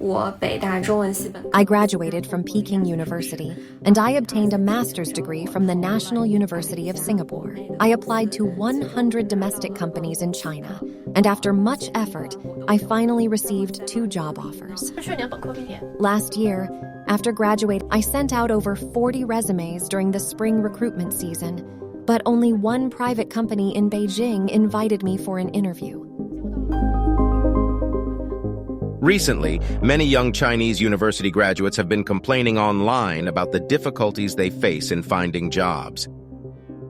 I graduated from Peking University, and I obtained a master's degree from the National University of Singapore. I applied to 100 domestic companies in China, and after much effort, I finally received 2 job offers. Last year, after graduating, I sent out over 40 resumes during the spring recruitment season, but only one private company in Beijing invited me for an interview. Recently, many young Chinese university graduates have been complaining online about the difficulties they face in finding jobs.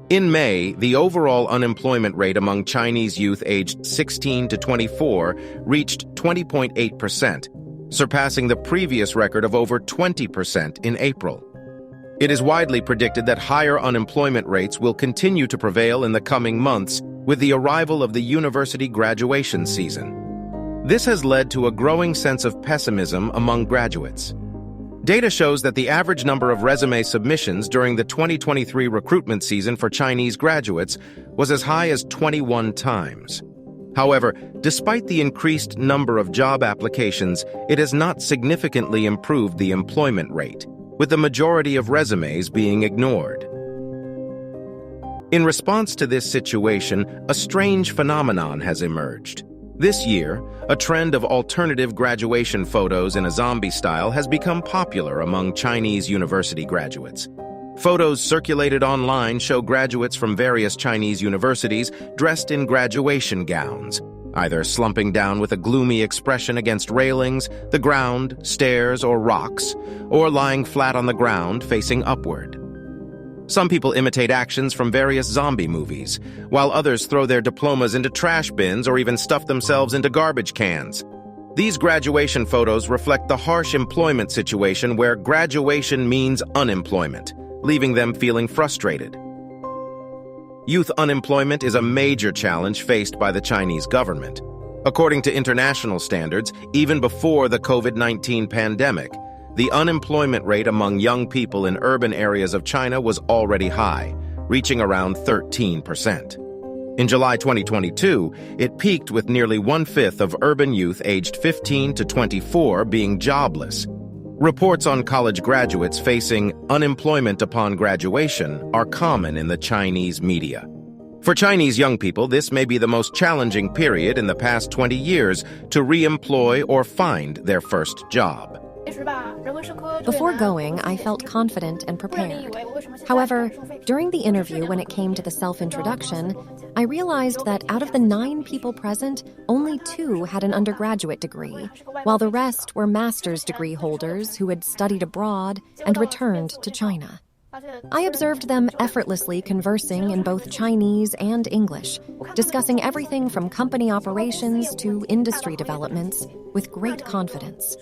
In May, the overall unemployment rate among Chinese youth aged 16 to 24 reached 20.8%, surpassing the previous record of over 20% in April. It is widely predicted that higher unemployment rates will continue to prevail in the coming months with the arrival of the university graduation season. This has led to a growing sense of pessimism among graduates. Data shows that the average number of resume submissions during the 2023 recruitment season for Chinese graduates was as high as 21 times. However, despite the increased number of job applications, it has not significantly improved the employment rate, with the majority of resumes being ignored. In response to this situation, a strange phenomenon has emerged. This year, a trend of alternative graduation photos in a zombie style has become popular among Chinese university graduates. Photos circulated online show graduates from various Chinese universities dressed in graduation gowns, either slumping down with a gloomy expression against railings, the ground, stairs, or rocks, or lying flat on the ground facing upward. Some people imitate actions from various zombie movies, while others throw their diplomas into trash bins or even stuff themselves into garbage cans. These graduation photos reflect the harsh employment situation where graduation means unemployment, leaving them feeling frustrated. Youth unemployment is a major challenge faced by the Chinese government. According to international standards, even before the COVID-19 pandemic, the unemployment rate among young people in urban areas of China was already high, reaching around 13%. In July 2022, it peaked with nearly 1/5 of urban youth aged 15 to 24 being jobless. Reports on college graduates facing unemployment upon graduation are common in the Chinese media. For Chinese young people, this may be the most challenging period in the past 20 years to re-employ or find their first job. Before going, I felt confident and prepared. However, during the interview when it came to the self-introduction, I realized that out of the 9 people present, only 2 had an undergraduate degree, while the rest were master's degree holders who had studied abroad and returned to China. I observed them effortlessly conversing in both Chinese and English, discussing everything from company operations to industry developments with great confidence.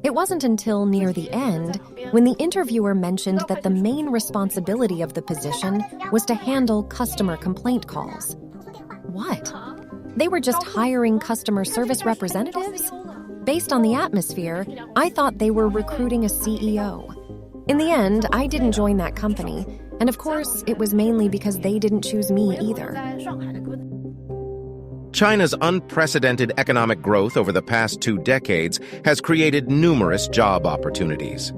It wasn't until near the end when the interviewer mentioned that the main responsibility of the position was to handle customer complaint calls. What? They were just hiring customer service representatives? Based on the atmosphere, I thought they were recruiting a CEO. In the end, I didn't join that company, and of course, it was mainly because they didn't choose me either. China's unprecedented economic growth over the past 2 decades has created numerous job opportunities.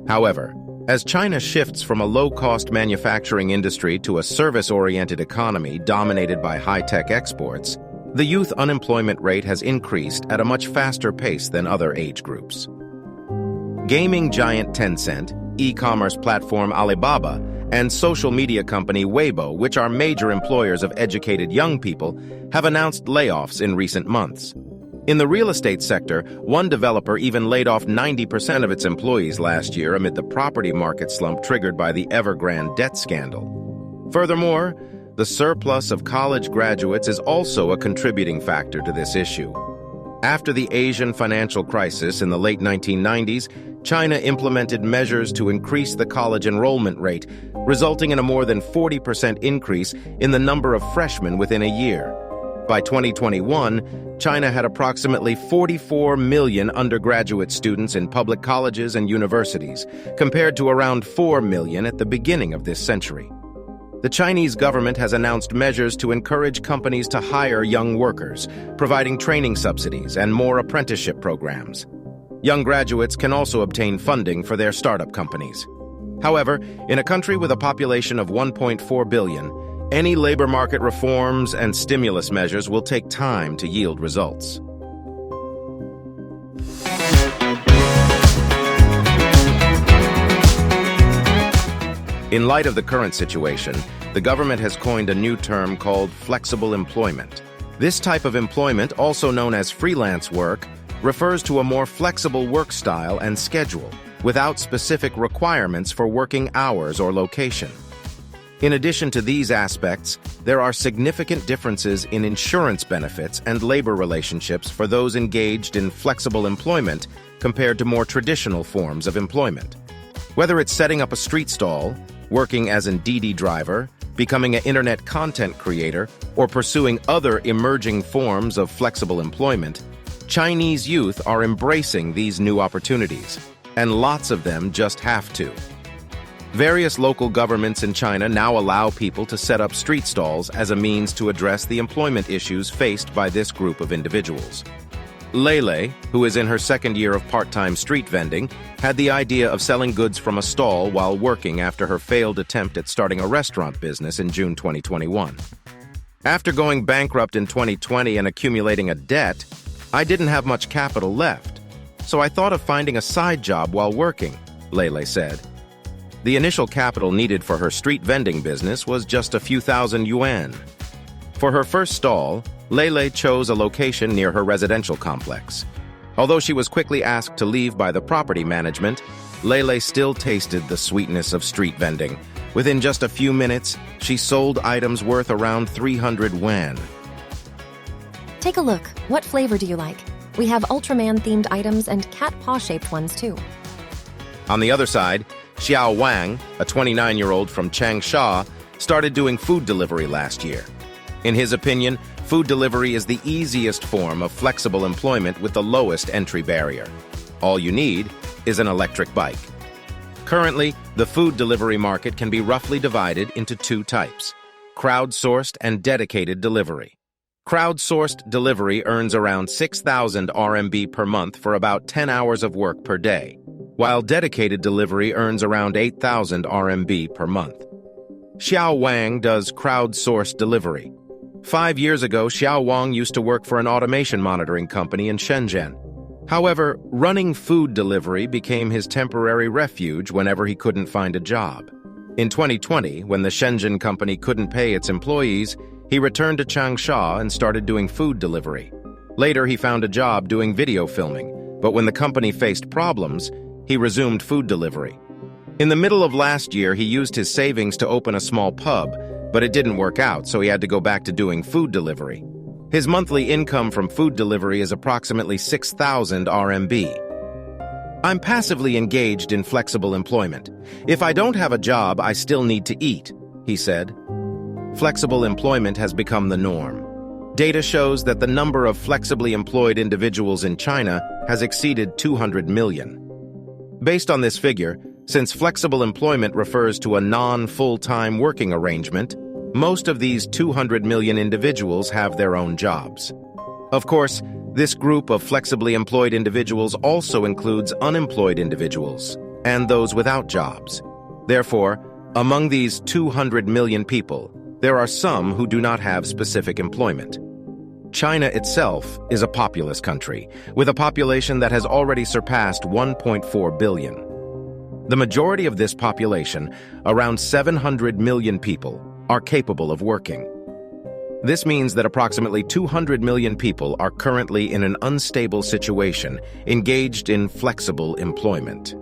However, as China shifts from a low-cost manufacturing industry to a service-oriented economy dominated by high-tech exports, the youth unemployment rate has increased at a much faster pace than other age groups. Gaming giant Tencent, e-commerce platform Alibaba, and social media company Weibo, which are major employers of educated young people, have announced layoffs in recent months. In the real estate sector, one developer even laid off 90% of its employees last year amid the property market slump triggered by the Evergrande debt scandal. Furthermore, the surplus of college graduates is also a contributing factor to this issue. After the Asian financial crisis in the late 1990s, China implemented measures to increase the college enrollment rate, resulting in a more than 40% increase in the number of freshmen within a year. By 2021, China had approximately 44 million undergraduate students in public colleges and universities, compared to around 4 million at the beginning of this century. The Chinese government has announced measures to encourage companies to hire young workers, providing training subsidies and more apprenticeship programs. Young graduates can also obtain funding for their startup companies. However, in a country with a population of 1.4 billion, any labor market reforms and stimulus measures will take time to yield results. In light of the current situation, the government has coined a new term called flexible employment. This type of employment, also known as freelance work, refers to a more flexible work style and schedule, without specific requirements for working hours or location. In addition to these aspects, there are significant differences in insurance benefits and labor relationships for those engaged in flexible employment compared to more traditional forms of employment. Whether it's setting up a street stall, working as an Didi driver, becoming an internet content creator, or pursuing other emerging forms of flexible employment, Chinese youth are embracing these new opportunities, and lots of them just have to. Various local governments in China now allow people to set up street stalls as a means to address the employment issues faced by this group of individuals. Lele, who is in her second year of part-time street vending, had the idea of selling goods from a stall while working after her failed attempt at starting a restaurant business in June 2021. After going bankrupt in 2020 and accumulating a debt, I didn't have much capital left, so I thought of finding a side job while working, Lele said. The initial capital needed for her street vending business was just a few thousand yuan. For her first stall, Lele chose a location near her residential complex. Although she was quickly asked to leave by the property management, Lele still tasted the sweetness of street vending. Within just a few minutes, she sold items worth around 300 yuan. Take a look. What flavor do you like? We have Ultraman-themed items and cat paw-shaped ones, too. On the other side, Xiao Wang, a 29-year-old from Changsha, started doing food delivery last year. In his opinion, food delivery is the easiest form of flexible employment with the lowest entry barrier. All you need is an electric bike. Currently, the food delivery market can be roughly divided into two types: crowdsourced and dedicated delivery. Crowdsourced delivery earns around 6,000 RMB per month for about 10 hours of work per day, while dedicated delivery earns around 8,000 RMB per month. Xiao Wang does crowdsourced delivery. 5 years ago, Xiao Wang used to work for an automation monitoring company in Shenzhen. However, running food delivery became his temporary refuge whenever he couldn't find a job. In 2020, when the Shenzhen company couldn't pay its employees, he returned to Changsha and started doing food delivery. Later, he found a job doing video filming, but when the company faced problems, he resumed food delivery. In the middle of last year, he used his savings to open a small pub, but it didn't work out, so he had to go back to doing food delivery. His monthly income from food delivery is approximately 6,000 RMB. I'm passively engaged in flexible employment. If I don't have a job, I still need to eat, he said. Flexible employment has become the norm. Data shows that the number of flexibly employed individuals in China has exceeded 200 million. Based on this figure, since flexible employment refers to a non-full-time working arrangement, most of these 200 million individuals have their own jobs. Of course, this group of flexibly employed individuals also includes unemployed individuals and those without jobs. Therefore, among these 200 million people, there are some who do not have specific employment. China itself is a populous country, with a population that has already surpassed 1.4 billion. The majority of this population, around 700 million people, are capable of working. This means that approximately 200 million people are currently in an unstable situation, engaged in flexible employment.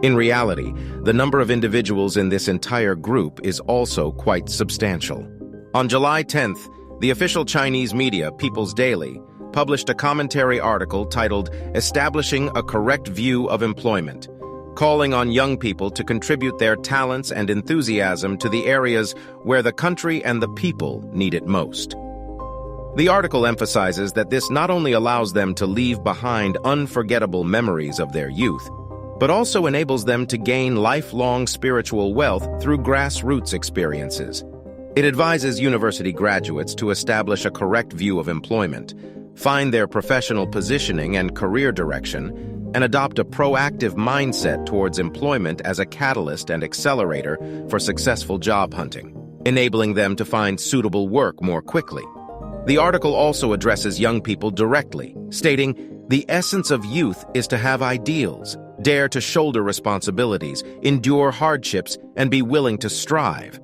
In reality, the number of individuals in this entire group is also quite substantial. On July 10th, the official Chinese media, People's Daily, published a commentary article titled "Establishing a Correct View of Employment," calling on young people to contribute their talents and enthusiasm to the areas where the country and the people need it most. The article emphasizes that this not only allows them to leave behind unforgettable memories of their youth, but also enables them to gain lifelong spiritual wealth through grassroots experiences. It advises university graduates to establish a correct view of employment, find their professional positioning and career direction, and adopt a proactive mindset towards employment as a catalyst and accelerator for successful job hunting, enabling them to find suitable work more quickly. The article also addresses young people directly, stating, "The essence of youth is to have ideals, dare to shoulder responsibilities, endure hardships, and be willing to strive."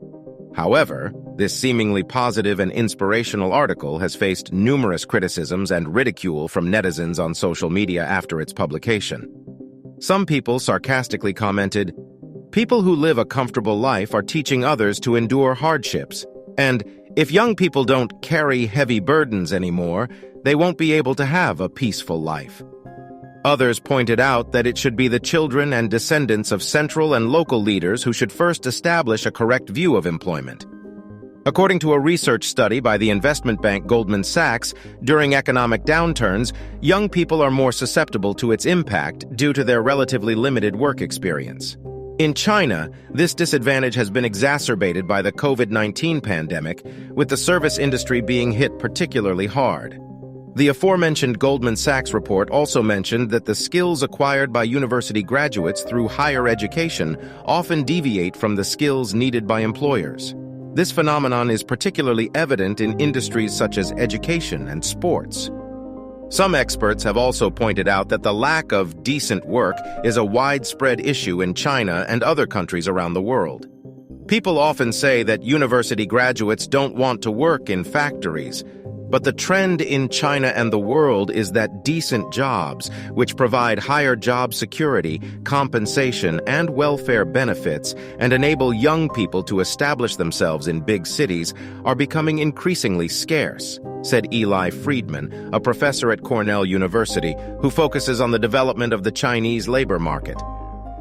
However, this seemingly positive and inspirational article has faced numerous criticisms and ridicule from netizens on social media after its publication. Some people sarcastically commented, "People who live a comfortable life are teaching others to endure hardships, and if young people don't carry heavy burdens anymore, they won't be able to have a peaceful life." Others pointed out that it should be the children and descendants of central and local leaders who should first establish a correct view of employment. According to a research study by the investment bank Goldman Sachs, during economic downturns, young people are more susceptible to its impact due to their relatively limited work experience. In China, this disadvantage has been exacerbated by the COVID-19 pandemic, with the service industry being hit particularly hard. The aforementioned Goldman Sachs report also mentioned that the skills acquired by university graduates through higher education often deviate from the skills needed by employers. This phenomenon is particularly evident in industries such as education and sports. Some experts have also pointed out that the lack of decent work is a widespread issue in China and other countries around the world. People often say that university graduates don't want to work in factories, but the trend in China and the world is that decent jobs, which provide higher job security, compensation, and welfare benefits, and enable young people to establish themselves in big cities, are becoming increasingly scarce, said Eli Friedman, a professor at Cornell University, who focuses on the development of the Chinese labor market.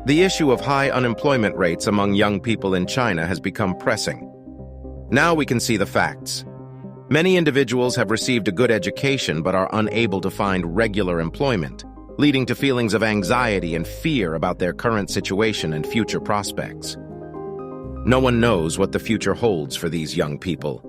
The issue of high unemployment rates among young people in China has become pressing. Now we can see the facts. Many individuals have received a good education but are unable to find regular employment, leading to feelings of anxiety and fear about their current situation and future prospects. No one knows what the future holds for these young people.